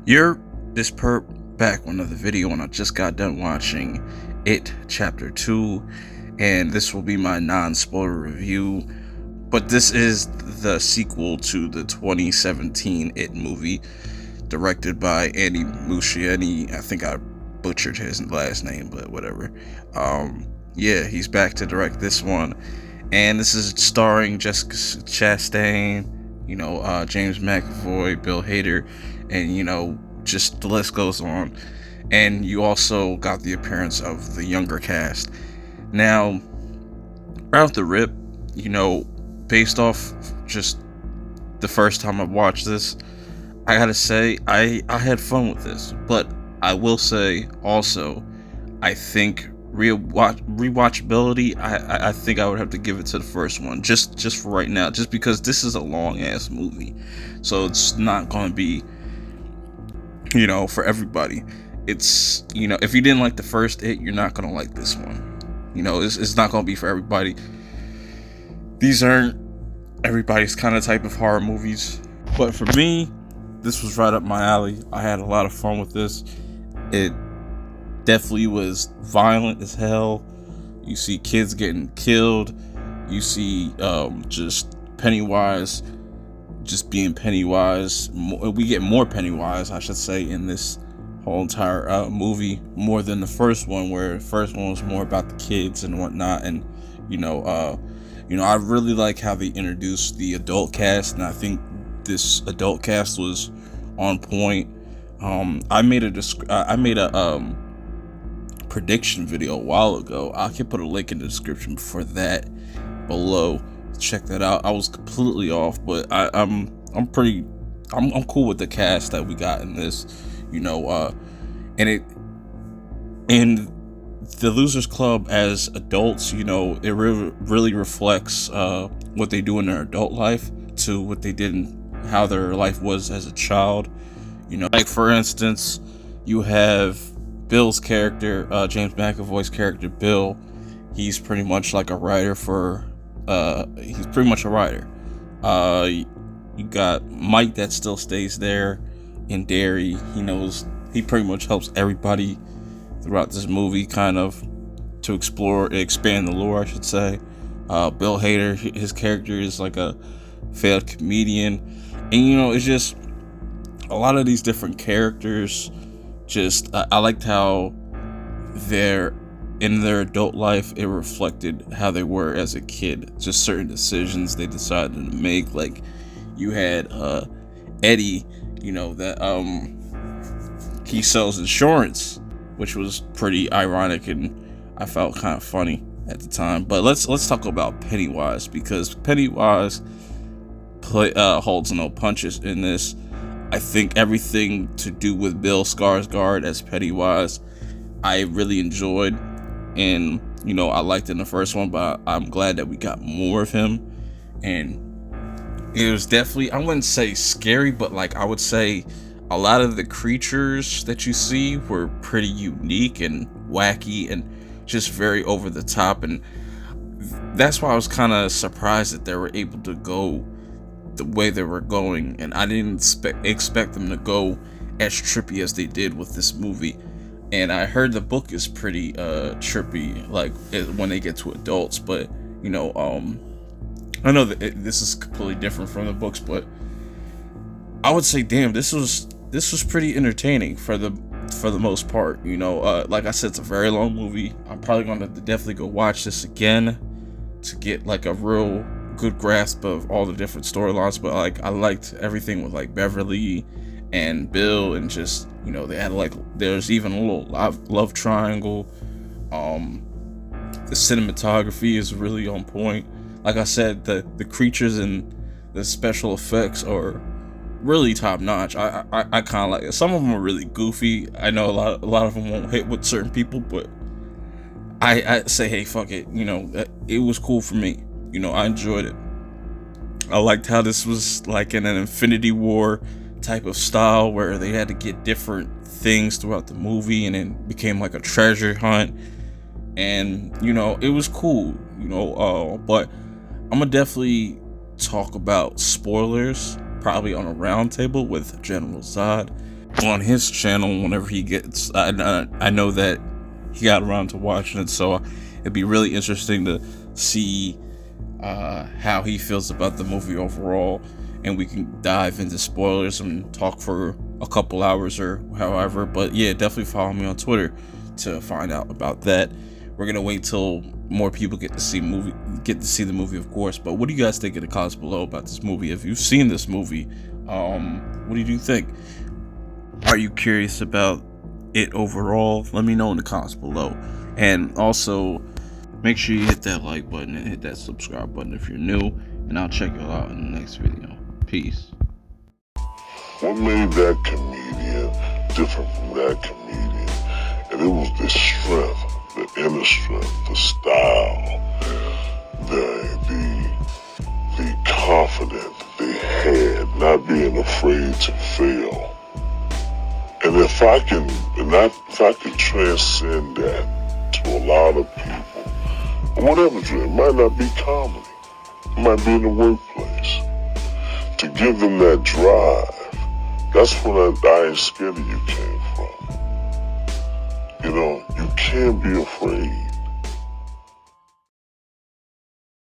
You're this perp back with another video, and I just got done watching It Chapter 2, and this will be my non-spoiler review, but this is the sequel to the 2017 It movie, directed by Andy Muschietti. I think I butchered his last name, but whatever. Yeah, he's back to direct this one, and this is starring Jessica Chastain, James McAvoy, Bill Hader, and just the list goes on. And you also got the appearance of the younger cast. Now, right off the rip, based off just the first time I watched this, I gotta say I had fun with this. But I will say also, I think rewatchability, I think I would have to give it to the first one, just for right now, just because this is a long ass movie, so it's not going to be for everybody. It's if you didn't like the first It, you're not going to like this one. It's not going to be for everybody. These aren't everybody's kind of type of horror movies, but for me, this was right up my alley. I had a lot of fun with this. It definitely was violent as hell. You see kids getting killed. You see just Pennywise just being Pennywise. We get more Pennywise, I should say, in this whole entire movie, more than the first one, where the first one was more about the kids and whatnot. And I really like how they introduced the adult cast, and I think this adult cast was on point. I made a prediction video a while ago. I can put a link in the description for that below. Check that out. I was completely off, but I'm cool with the cast that we got in this, and the Losers Club as adults, it really reflects what they do in their adult life to what they did and how their life was as a child. Like for instance, you have Bill's character, James McAvoy's character Bill. He's pretty much like a writer for he's pretty much a writer. You got Mike that still stays there in Derry. He pretty much helps everybody throughout this movie, kind of to expand the lore, I should say. Bill Hader, his character is like a failed comedian, and it's just a lot of these different characters. I liked how in their adult life, it reflected how they were as a kid. Just certain decisions they decided to make. Like you had Eddie, that he sells insurance, which was pretty ironic, and I felt kind of funny at the time. But let's talk about Pennywise, because Pennywise holds no punches in this. I think everything to do with Bill Skarsgård as Pennywise, I really enjoyed. And I liked it in the first one, but I'm glad that we got more of him. And it was definitely, I wouldn't say scary, but I would say a lot of the creatures that you see were pretty unique and wacky and just very over the top. And that's why I was kind of surprised that they were able to go the way they were going, and I didn't expect them to go as trippy as they did with this movie. And I heard the book is pretty trippy, when they get to adults. But I know that this is completely different from the books, but I would say, damn, this was pretty entertaining for the most part. Like I said, it's a very long movie. I'm probably gonna definitely go watch this again to get a real good grasp of all the different storylines. But I liked everything with Beverly and Bill, and just they had there's even a little love triangle. The cinematography is really on point. Like I said, the creatures and the special effects are really top notch. I kind of like it. Some of them are really goofy. I know a lot of them won't hit with certain people, but I say, hey, fuck it. It was cool for me. I enjoyed it. I liked how this was in an Infinity War type of style where they had to get different things throughout the movie, and then became like a treasure hunt. And it was cool. But I'm gonna definitely talk about spoilers probably on a round table with General Zod on his channel whenever he gets. I know that he got around to watching it, so it'd be really interesting to see how he feels about the movie overall, and we can dive into spoilers and talk for a couple hours or however. But yeah, definitely follow me on Twitter to find out about that. We're gonna wait till more people get to see the movie, of course. But what do you guys think in the comments below about this movie? If you've seen this movie, what do you think? Are you curious about it overall? Let me know in the comments below. And also, make sure you hit that like button and hit that subscribe button if you're new. And I'll check you all out in the next video. Peace. What made that comedian different from that comedian? And it was the strength, the inner strength, the style, the confidence they had, not being afraid to fail. And if I could transcend that to a lot of people, whatever it might not be comedy, it might be in the workplace, to give them that drive, that's when I Ain't Scared of You came from. You can't be afraid.